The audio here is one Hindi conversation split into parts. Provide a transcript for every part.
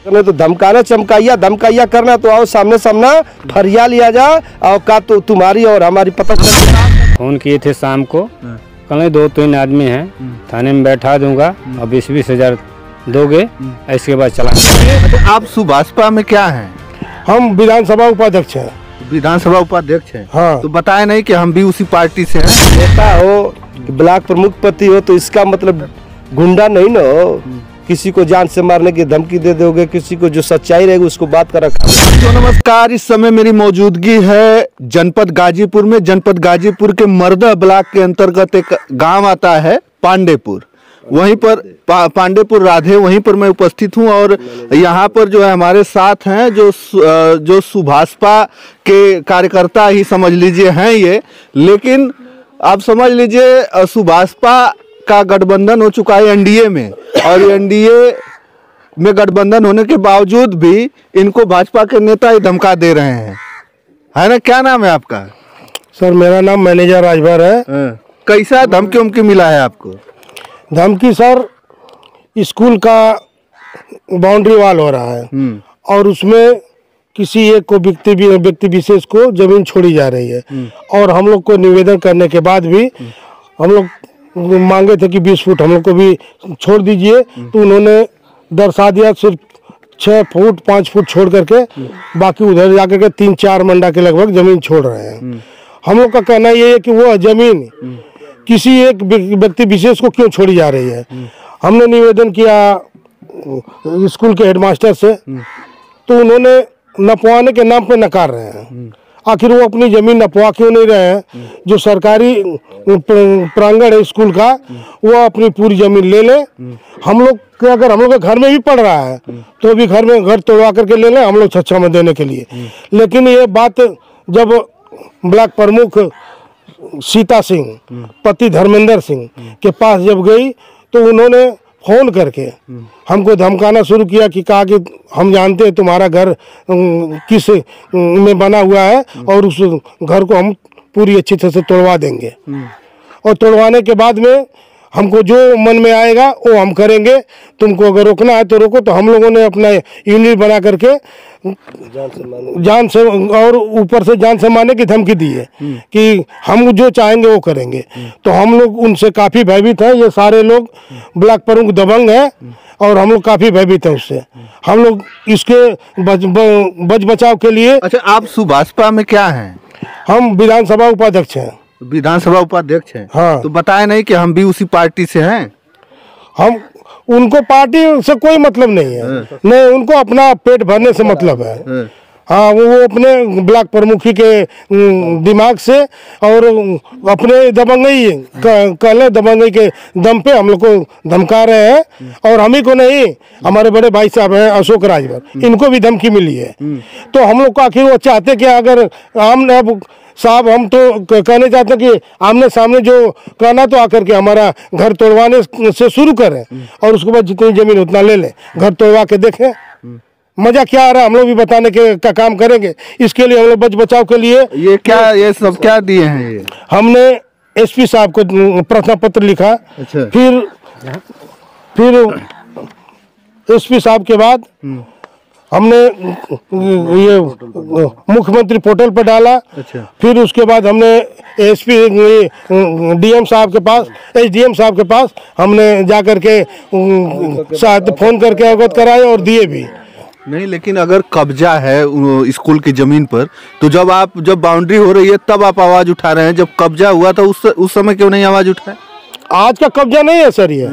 तो धमकाना चमकाइया धमकाइया करना तो आओ सामने सामना फरिया लिया जा और का तो तुम्हारी और हमारी पता चल। फोन किए थे शाम को, कल 2-3 आदमी हैं, थाने में बैठा दूंगा और 20-20 हज़ार दोगे, इसके बाद चला। आप सुभाषपा में क्या हैं? हम विधानसभा उपाध्यक्ष हैं। विधानसभा उपाध्यक्ष हैं? हाँ। तो बताए नहीं कि हम भी उसी पार्टी से हैं। नेता हो, ब्लॉक प्रमुख पति हो तो इसका मतलब गुंडा नहीं ना हो। किसी को जान से मारने की धमकी दे दोगे, किसी को जो सच्चाई रहेगी उसको बात कर रखा। तो नमस्कार, इस समय मेरी मौजूदगी है जनपद गाजीपुर में। जनपद गाजीपुर के मर्दा ब्लॉक के अंतर्गत एक गांव आता है पांडेपुर, वहीं पर पांडेपुर राधे, वहीं पर मैं उपस्थित हूं। और यहाँ पर जो है हमारे साथ हैं जो सुभाषपा के कार्यकर्ता ही समझ लीजिए हैं ये, लेकिन आप समझ लीजिए सुभाषपा का गठबंधन हो चुका है एनडीए में, और एनडीए में गठबंधन होने के बावजूद भी इनको भाजपा के नेता ही धमका दे रहे हैं, है ना? क्या नाम है आपका? सर मेरा नाम मैनेजर राजभर है। कैसा धमकी उमकी मिला है आपको? धमकी सर, स्कूल का बाउंड्री वॉल हो रहा है और उसमें किसी एक को व्यक्ति विशेष को जमीन छोड़ी जा रही है, और हम लोग को निवेदन करने के बाद भी हम लोग मांगे थे कि 20 फुट हम लोग को भी छोड़ दीजिए, तो उन्होंने दर्शा दिया सिर्फ 6 फुट 5 फुट छोड़ करके, बाकी उधर जाकर के 3-4 मंडा के लगभग जमीन छोड़ रहे हैं। हम लोग का कहना ये है कि वो जमीन किसी एक व्यक्ति विशेष को क्यों छोड़ी जा रही है। हमने निवेदन किया स्कूल के हेडमास्टर से, तो उन्होंने नपवाने के नाम पे नकार रहे हैं। आखिर वो अपनी जमीन नपवा क्यों नहीं रहे हैं? जो सरकारी प्रांगण है स्कूल का, वो अपनी पूरी जमीन ले ले। हम लोग के अगर हम लोग के घर में भी पड़ रहा है तो भी घर तोड़वा करके ले लें हम लोग छच्छा में देने के लिए। लेकिन ये बात जब ब्लॉक प्रमुख सीता सिंह पति धर्मेंद्र सिंह के पास जब गई, तो उन्होंने फोन करके हमको धमकाना शुरू किया कि कहा कि हम जानते हैं तुम्हारा घर किस में बना हुआ है और उस घर को हम पूरी अच्छी तरह से तोड़वा देंगे, और तोड़वाने के बाद में हमको जो मन में आएगा वो हम करेंगे। तुमको अगर रोकना है तो रोको। तो हम लोगों ने अपना यूनिट बना करके जान से और ऊपर से जान से मारने की धमकी दी है कि हम जो चाहेंगे वो करेंगे। तो हम लोग उनसे काफ़ी भयभीत हैं। ये सारे लोग ब्लॉक प्रमुख दबंग हैं और हम लोग काफ़ी भयभीत हैं उससे। हम लोग इसके बच बचाव के लिए। अच्छा, आप सुभाषपा में क्या हैं? हम विधानसभा उपाध्यक्ष हैं। विधानसभा उपाध्यक्ष हैं? हाँ। तो बताए नहीं कि हम भी उसी पार्टी से हैं। हम उनको पार्टी से कोई मतलब नहीं है, नहीं उनको अपना पेट भरने से मतलब है। हाँ, वो अपने ब्लॉक प्रमुखी के दिमाग से और अपने दबंगई कहले दबंगई के दम पे हम लोग को धमका रहे हैं। और हम ही को नहीं, हमारे बड़े भाई साहब हैं अशोक राजभर, इनको भी धमकी मिली है। तो हम लोग को आखिर वो चाहते कि अगर साहब हम तो कहने चाहते कि आमने सामने जो कहना तो आकर के हमारा घर तोड़वाने से शुरू करें और उसके बाद जितनी जमीन उतना ले लें, घर तोड़वा के देखें मजा क्या आ रहा है। हम लोग भी बताने का काम करेंगे। इसके लिए हम लोग बच बचाव के लिए ये सब क्या दिए हैं? ये हमने एसपी साहब को प्रार्थना पत्र लिखा। अच्छा। फिर एसपी साहब के बाद हमने ये मुख्यमंत्री पोर्टल पर डाला। अच्छा। फिर उसके बाद हमने एसपी डीएम साहब के पास, एसडीएम साहब के पास हमने जाकर के फोन करके अवगत कराए और दिए भी। नहीं, लेकिन अगर कब्जा है स्कूल की जमीन पर, तो जब बाउंड्री हो रही है तब आप आवाज उठा रहे हैं। जब कब्जा हुआ था उस समय क्यों नहीं आवाज उठाए? आज का कब्जा नहीं है सर, ये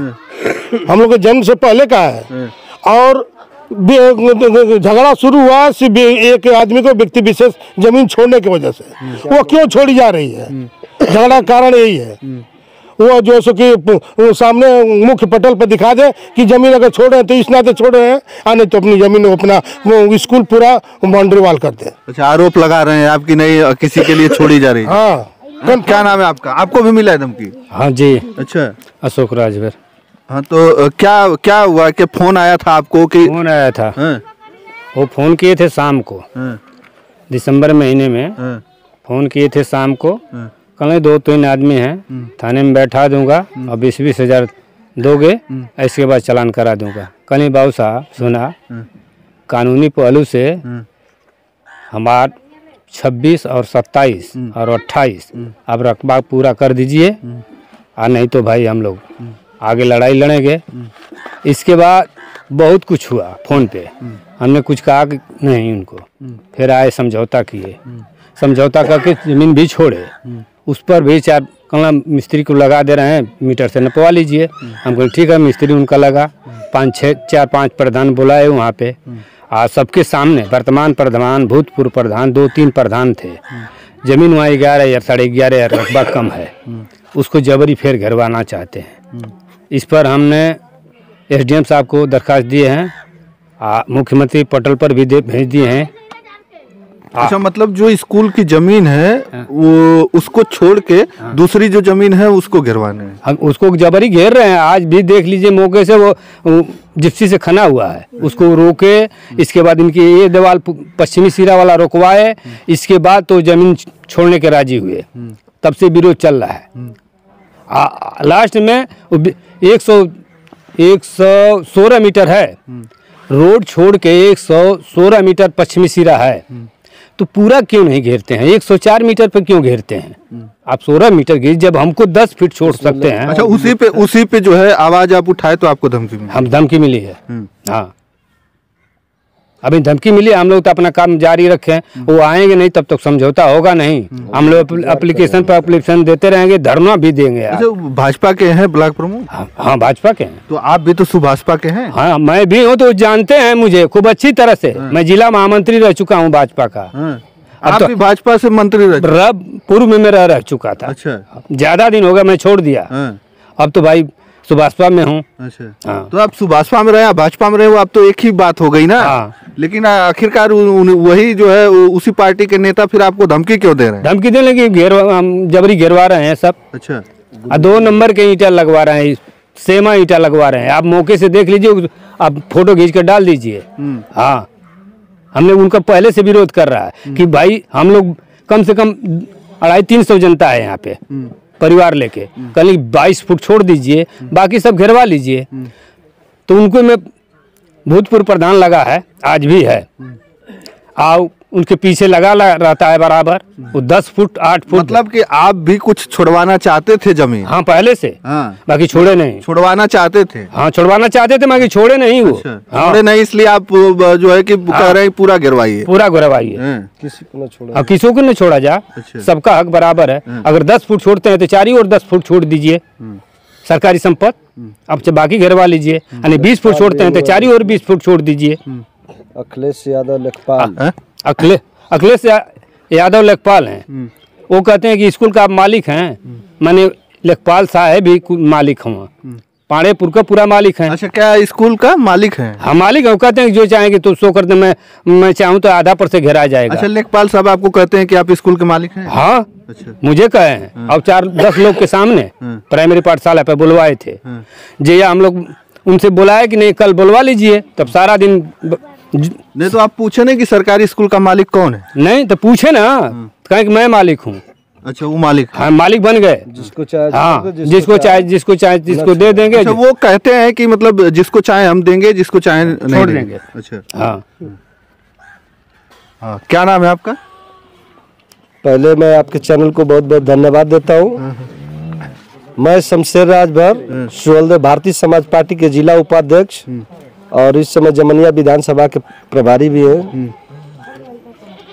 हम लोग के जन्म से पहले का है। और झगड़ा शुरू हुआ सिर्फ एक आदमी को व्यक्ति विशेष जमीन छोड़ने की वजह से। वो क्यों छोड़ी जा रही है, झगड़ा कारण यही है। वो जो सो कि सामने मुख्य पटल पर दिखा दे कि जमीन अगर छोड़ रहे हैं तो इस नाते छोड़ रहे हैं, नहीं तो अपनी जमीन अपना वो स्कूल पूरा बाउंड्री वॉल करते हैं। अच्छा, आरोप लगा रहे हैं आपकी नहीं किसी के लिए छोड़ी जा रही है। हाँ। क्या नाम है आपका? आपको भी मिला है धमकी? हाँ जी। अच्छा, अशोक राजभर। हाँ, तो क्या हुआ कि फोन आया था आपको? कि फोन आया था। वो फोन किए थे शाम को, दिसंबर महीने में फोन किए थे शाम को। कल 2-3 आदमी हैं, थाने में बैठा दूंगा और 20-20 हज़ार दोगे, इसके बाद चालान करा दूंगा। कल बाबू साहब सुना कानूनी पहलू से हमार 26 और 27 और 28 अब रकबा पूरा कर दीजिए, और नहीं तो भाई हम लोग आगे लड़ाई लड़ेंगे। इसके बाद बहुत कुछ हुआ फ़ोन पे, हमने कुछ कहा कि नहीं उनको, फिर आए समझौता किए, समझौता करके ज़मीन भी छोड़े, उस पर भी 4 कमला मिस्त्री को लगा दे रहे हैं, मीटर से नपवा लीजिए। हम कहे ठीक है, मिस्त्री उनका लगा, 4-5 प्रधान बुलाए वहाँ पे, आज सबके सामने वर्तमान प्रधान, भूतपूर्व प्रधान, 2-3 प्रधान थे। जमीन वहाँ 11 या 11.5 रकबा कम है, उसको जबरी फिर घरवाना चाहते हैं। इस पर हमने SDM साहब को दरखास्त दिए हैं, मुख्यमंत्री पटल पर भी भेज दिए हैं। अच्छा, मतलब जो स्कूल की जमीन है वो उसको छोड़ के दूसरी जो जमीन है उसको घेरवाने हैं। हम उसको जबरी घेर रहे हैं। आज भी देख लीजिए मौके से वो जिप्सी से खना हुआ है, उसको रोके, इसके बाद इनकी ये दीवार पश्चिमी सिरा वाला रोकवाए, इसके बाद तो जमीन छोड़ने के राजी हुए। तब से विरोध चल रहा है। लास्ट में 116 मीटर है रोड छोड़ के, 116 मीटर पश्चिमी सिरा है, तो पूरा क्यों नहीं घेरते हैं? 104 मीटर पर क्यों घेरते हैं? आप 16 मीटर घेर, जब हमको 10 फीट छोड़ सकते हैं। अच्छा, उसी पे जो है आवाज आप उठाए तो आपको धमकी मिली? हम धमकी मिली है। हाँ, अभी धमकी मिली, हम लोग तो अपना काम जारी रखें, वो आएंगे नहीं तब तक समझौता होगा नहीं। हम लोग एप्लीकेशन पर एप्लीकेशन देते रहेंगे, धरना भी देंगे। अच्छा, भाजपा के हैं ब्लॉक प्रमुख? हाँ, भाजपा के हैं। तो आप भी तो सुभाषपा के हैं? हाँ, मैं भी हूँ, तो जानते हैं मुझे खूब अच्छी तरह से। मैं जिला महामंत्री रह चुका हूँ भाजपा का। आप भी भाजपा से मंत्री रह? पूर्व में मैं रह चुका था। अच्छा, ज्यादा दिन हो गया, मैं छोड़ दिया। अब तो भाई सुभाषपा में हूँ। अच्छा, हाँ। तो आप सुभाषपा में रहे, भाजपा में रहे, वो अब तो एक ही बात हो गई ना। हाँ। लेकिन आखिरकार वही जो है उसी पार्टी के नेता फिर आपको धमकी क्यों दे रहे हैं? धमकी देने की जबरी घेरवा रहे हैं सब। अच्छा, 2 नंबर के ईंटा लगवा रहे हैं, सेमा ईंटा लगवा रहे हैं। आप मौके से देख लीजिए, आप फोटो खींच कर डाल दीजिए। हाँ, हमने उनका पहले से विरोध कर रहा है कि भाई हम लोग कम से कम 250-300 जनता है यहाँ पे, परिवार लेके, कल 22 फुट छोड़ दीजिए, बाकी सब घेरवा लीजिए। तो उनको में भूतपूर्व प्रधान लगा है, आज भी है, आओ उनके पीछे लगा रहता है बराबर, वो 10 फुट 8 फुट। मतलब कि आप भी कुछ छुड़वाना चाहते थे जमीन? हाँ, पहले से। हाँ। बाकी छोड़े नहीं। छुड़वाना चाहते थे? हाँ, छुड़वाना चाहते थे, बाकी छोड़े नहीं वो। अच्छा, छोड़े नहीं, इसलिए आप जो है कि कह रहे हैं पूरा गिरवाइए। पूरा गिरवाइए, किसी को न छोड़ा। अब किसी को न छोड़ा जा। अच्छा। सबका हक बराबर है। अगर 10 फुट छोड़ते हैं तो 4 और 10 फुट छोड़ दीजिए सरकारी संपत्ति। अब बाकी घेरवा लीजिए, यानी 20 फुट छोड़ते हैं तो 4 और 20 फुट छोड़ दीजिए। अखिलेश यादव लेखपाल, अखिलेश यादव लेखपाल हैं। वो कहते हैं कि स्कूल का आप मालिक हैं, माने लेखपाल साहब भी मालिक हुआ, पांडेपुर का पूरा मालिक है। अच्छा, क्या स्कूल का मालिक है? हाँ, मालिक है। वो कहते हैं कि जो चाहेंगे तो सो करते, मैं चाहूँ तो आधा पर से घेरा जाएगा। अच्छा, लेखपाल साहब आपको कहते हैं कि आप स्कूल के मालिक हैं? हाँ। अच्छा। मुझे कहे हैं। अब 4-10 लोग के सामने प्राइमरी पाठशाला पे बुलवाए थे जी, हम लोग उनसे बुलाए कि नहीं कल बुलवा लीजिए, तब सारा दिन नहीं तो आप पूछे नहीं कि सरकारी स्कूल का मालिक कौन है? नहीं तो पूछे ना, कहें कि मैं मालिक हूँ। अच्छा, वो मालिक? हाँ, मालिक बन गए। जिसको चाहे, हाँ, जिसको चाहे जिसको दे देंगे। अच्छा, वो कहते हैं कि मतलब जिसको चाहे हम देंगे, जिसको चाहे नहीं छोड़ देंगे। अच्छा, हाँ। हाँ, क्या नाम है आपका? पहले मैं आपके चैनल को बहुत बहुत धन्यवाद देता हूँ। मैं शमशेर राजभर सुहलदेव भारतीय समाज पार्टी के जिला उपाध्यक्ष और इस समय जमनिया विधानसभा के प्रभारी भी हैं।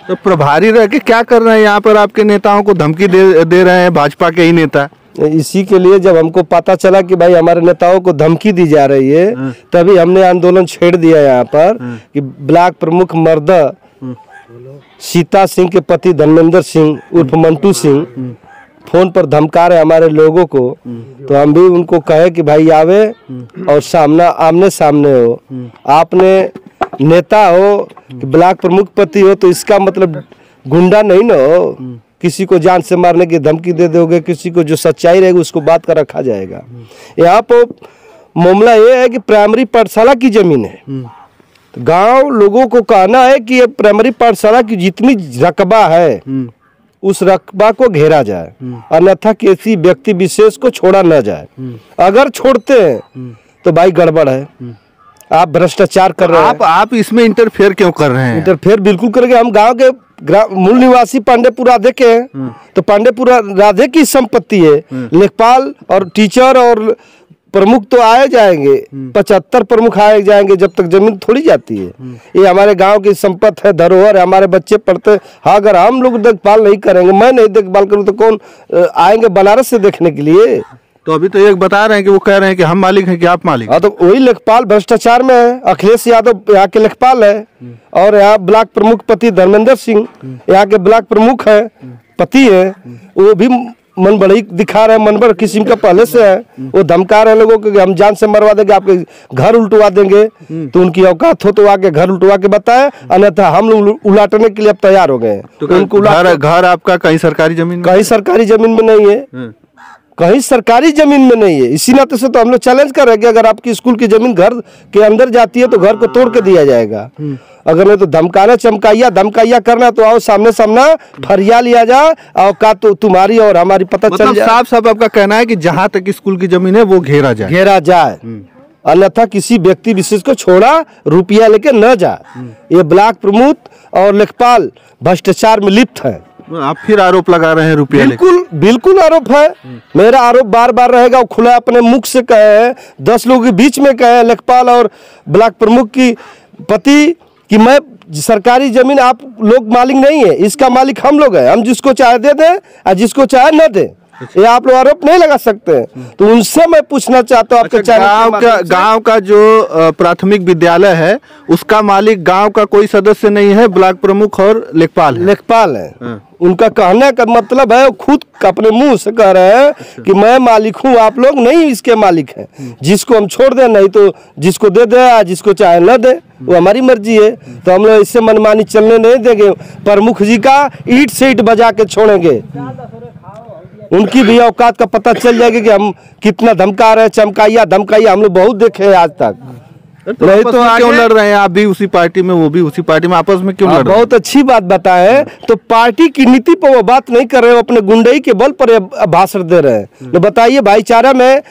तो प्रभारी रह के क्या कर रहे हैं यहाँ पर? आपके नेताओं को धमकी दे रहे हैं भाजपा के ही नेता। इसी के लिए जब हमको पता चला कि भाई हमारे नेताओं को धमकी दी जा रही है, तभी हमने आंदोलन छेड़ दिया यहाँ पर कि ब्लॉक प्रमुख मर्दा सीता सिंह के पति धर्मेंद्र सिंह उर्फ मंटू सिंह फोन पर धमका रहे हमारे लोगों को। तो हम भी उनको कहे कि भाई आवे और आमने सामने हो। आपने नेता हो कि ब्लॉक प्रमुख पति हो तो इसका मतलब गुंडा नहीं ना हो, किसी को जान से मारने की धमकी दे दोगे, किसी को जो सच्चाई रहेगी उसको बात का रखा जाएगा। यहाँ पर मामला ये है कि प्राइमरी पाठशाला की जमीन है, तो गांव लोगों को कहना है कि ये प्राइमरी पाठशाला की जितनी रकबा है उस रकबा को घेरा जाए, अन्यथा किसी व्यक्ति विशेष को छोड़ा न जाए। अगर छोड़ते हैं तो भाई गड़बड़ है, आप भ्रष्टाचार कर रहे हैं। आप इसमें इंटरफेयर क्यों कर रहे हैं? इंटरफेयर बिल्कुल करेंगे। हम गांव के मूल निवासी पांडेपुर राधे के हैं, तो पांडेपुर राधे की संपत्ति है। लेखपाल और टीचर और प्रमुख तो आए जाएंगे, 75 प्रमुख आए जाएंगे, जब तक जमीन थोड़ी जाती है। ये हमारे गांव की संपत्ति है, धरोहर है, हमारे बच्चे पढ़ते। हाँ, अगर हम लोग देखभाल नहीं करेंगे, मैं नहीं देखभाल करूँ तो कौन आएंगे बनारस से देखने के लिए? तो अभी तो एक बता रहे हैं कि वो कह रहे हैं कि हम मालिक हैं कि आप मालिक? हाँ, तो वही लेखपाल भ्रष्टाचार में है। अखिलेश यादव यहाँ के लेखपाल है, और यहाँ ब्लॉक प्रमुख पति धर्मेंद्र सिंह यहाँ के ब्लॉक प्रमुख है, पति है। वो भी मन बड़ी दिखा रहे हैं, मन बड़ किस्म का पहले से है। वो धमका रहे हैं लोगों को कि हम जान से मरवा देंगे, आपके घर उल्टवा देंगे। तो उनकी औकात हो तो आके घर उल्टवा के बताए, अन्यथा हम लोग उलाटने के लिए अब तैयार हो गए। तो उनको घर आपका कहीं सरकारी जमीन कहीं सरकारी जमीन में नहीं है, कहीं सरकारी जमीन में नहीं है। इसी नाते से तो हम लोग चैलेंज कर रहे हैं कि अगर आपकी स्कूल की जमीन घर के अंदर जाती है तो घर को तोड़ के दिया जाएगा। अगर नहीं तो धमकाना धमकाइया करना, तो आओ सामने सामना फरिया लिया जाए, औकात तो तुम्हारी और हमारी पता चल जाए। साफ साफ आपका कहना है कि जहां तक स्कूल की जमीन है वो घेरा जाए, अन्यथा किसी व्यक्ति विशेष को छोड़ा रुपया लेके न जाए। ये ब्लॉक प्रमुख और लेखपाल भ्रष्टाचार में लिप्त है। आप फिर आरोप लगा रहे हैं रुपया? बिल्कुल आरोप है। मेरा आरोप बार बार रहेगा। वो खुला अपने मुख से कहे हैं, 10 लोगों के बीच में कहे हैं, लेखपाल और ब्लॉक प्रमुख की पति, कि मैं सरकारी जमीन आप लोग मालिक नहीं है, इसका मालिक हम लोग हैं। हम जिसको चाहे दे दें और जिसको चाहे न दें। ये आप लोग आरोप नहीं लगा सकते। तो उनसे मैं पूछना चाहता हूँ, आपके गांव का जो प्राथमिक विद्यालय है उसका मालिक गांव का कोई सदस्य नहीं है, ब्लॉक प्रमुख और लेखपाल है। उनका कहने का मतलब है, खुद अपने मुंह से कह रहे हैं कि मैं मालिक हूँ, आप लोग नहीं इसके मालिक हैं। जिसको हम छोड़ दें, नहीं तो जिसको दे दे, जिसको चाहे न दे, वो हमारी मर्जी है। तो हम लोग इससे मनमानी चलने नहीं देंगे। प्रमुख जी का ईंट से ईंट बजा के छोड़ेंगे। उनकी भी औकात का पता चल जाएगा कि हम कितना धमका रहे हैं। धमकाइया हम लोग बहुत देखे हैं आज तक। नहीं तो क्यों लड़ रहे हैं? आप भी उसी पार्टी में, वो भी उसी पार्टी में, आपस में क्यों लड़ रहे हैं? बहुत अच्छी बात बताए। तो पार्टी की नीति पर वो बात नहीं कर रहे हो, अपने गुंडई के बल पर भाषण दे रहे हैं। तो बताइए, भाईचारा में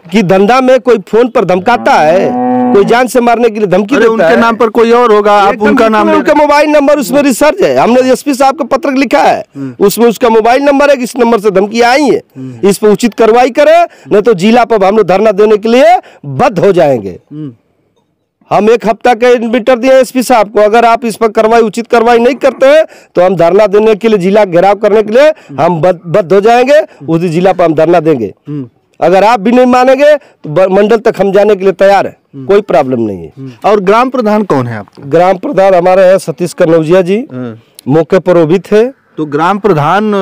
कि धंधा में कोई फोन पर धमकाता है, कोई जान से मारने के लिए धमकी देता है? उनके नाम पर कोई और होगा, आप उनका नाम, उनका मोबाइल नंबर उसमें रिसर्च है। हमने एसपी साहब का पत्र लिखा है, उसमें उसका मोबाइल नंबर है, इस नंबर से धमकी आई है। इस पर उचित कार्रवाई करे, नहीं तो जिला पर हम लोग धरना देने के लिए बद्ध हो जाएंगे। हम 1 हफ्ता का इन्विटर दिए एसपी साहब को, अगर आप इस पर उचित कार्रवाई नहीं करते हैं तो हम धरना देने के लिए, जिला घेराव करने के लिए हम बद्ध हो जाएंगे। उस जिला पर हम धरना देंगे। अगर आप भी नहीं मानेंगे तो मंडल तक हम जाने के लिए तैयार है, कोई प्रॉब्लम नहीं है। और ग्राम प्रधान कौन है आपका? ग्राम प्रधान हमारे है सतीश कनौजिया जी, मौके पर वो भी थे। तो ग्राम प्रधान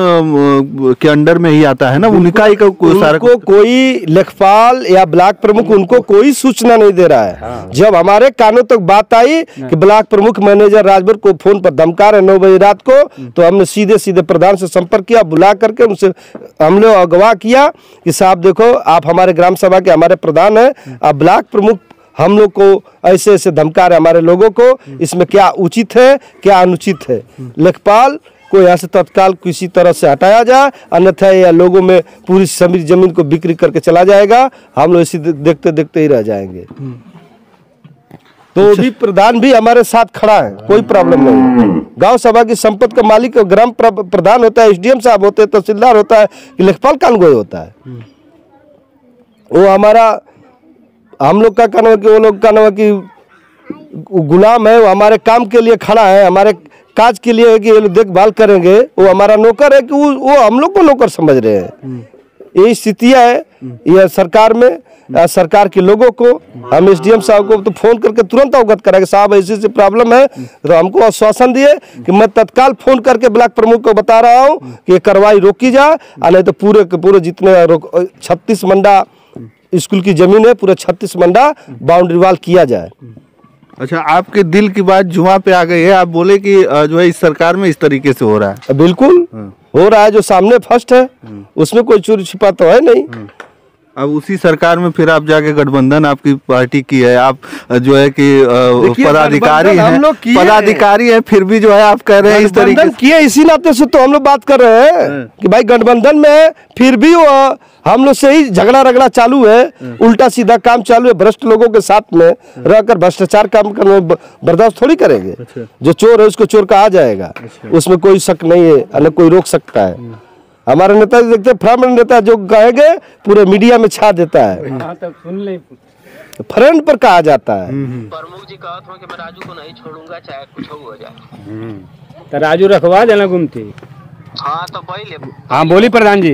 के अंडर में ही आता है ना, उनका ही उनको कोई लेखपाल या ब्लॉक प्रमुख उनको कोई सूचना नहीं दे रहा है। जब हमारे कानों तक बात आई कि ब्लॉक प्रमुख मैनेजर राजभर को फोन पर धमका रहे 9 बजे रात को, तो हमने सीधे प्रधान से संपर्क किया, बुला करके उनसे हम लोग अगवा किया कि साहब देखो, आप हमारे ग्राम सभा के हमारे प्रधान है, आप ब्लॉक प्रमुख हम लोग को ऐसे ऐसे धमका रहे हमारे लोगों को, इसमें क्या उचित है क्या अनुचित है। लेखपाल को यहाँ से तत्काल किसी तरह से हटाया जाए, अन्यथा यह लोगों में पूरी सभी जमीन को बिक्री करके चला जाएगा। हम लोग इसी देखते देखते ही रह जाएंगे। तो भी प्रधान भी हमारे साथ खड़ा है, कोई प्रॉब्लम नहीं है। गांव सभा की संपत्ति का मालिक ग्राम प्रधान होता है, एसडीएम साहब होते हैं, तहसीलदार होता है, कि लेखपाल कानगोई होता है। वो हमारा, हम लोग का कहना है कि वो लोग का कहना कि गुलाम है, वो हमारे काम के लिए खड़ा है, हमारे काज के लिए है कि ये लोग देखभाल करेंगे। वो हमारा नौकर है कि वो हम लोग को नौकर समझ रहे हैं। यही स्थितियाँ है यह सरकार में। सरकार के लोगों को हम एसडीएम साहब को तो फोन करके तुरंत अवगत कराएंगे, साहब ऐसी ऐसी प्रॉब्लम है। तो हमको आश्वासन दिए कि मैं तत्काल फोन करके ब्लॉक प्रमुख को बता रहा हूँ कि ये कार्रवाई रोकी जाए, नहीं तो पूरे के पूरे जितने 36 मंडा स्कूल की जमीन है, पूरा 36 मंडा बाउंड्री वाल किया जाए। अच्छा, आपके दिल की बात जुआ पे आ गई है। आप बोले कि जो है इस सरकार में इस तरीके से हो रहा है। बिल्कुल हो रहा है, जो सामने फर्स्ट है उसमें कोई चोरी छिपा तो है नहीं। अब उसी सरकार में फिर आप जाके गठबंधन आपकी पार्टी की है, आप जो है कि देखिए, पदाधिकारी गठबंधन हम हैं, लोग किए पदाधिकारी हैं, फिर भी जो है आप कह रहे हैं इस तरीके गठबंधन से। किए इसी नाते से तो हम लोग बात कर रहे हैं कि भाई गठबंधन में फिर भी वो हम लोग से ही झगड़ा रगड़ा चालू है, उल्टा सीधा काम चालू है। भ्रष्ट लोगों के साथ में रहकर भ्रष्टाचार काम करने बर्दाश्त थोड़ी करेंगे। जो चोर है उसको चोर कहा जाएगा, उसमें कोई शक नहीं है, न कोई रोक सकता है। हमारे नेता देखते फ्रंट नेता जो कहेंगे पूरे मीडिया में छा देता है, फ्रंट पर कहा जाता है। प्रमुख जी कहत हो कि मैं राजू को नहीं छोड़ूंगा चाहे कुछ हो जाए। तो राजू रखवा देना घूमती। हाँ तो पहले हाँ बोली प्रधान जी।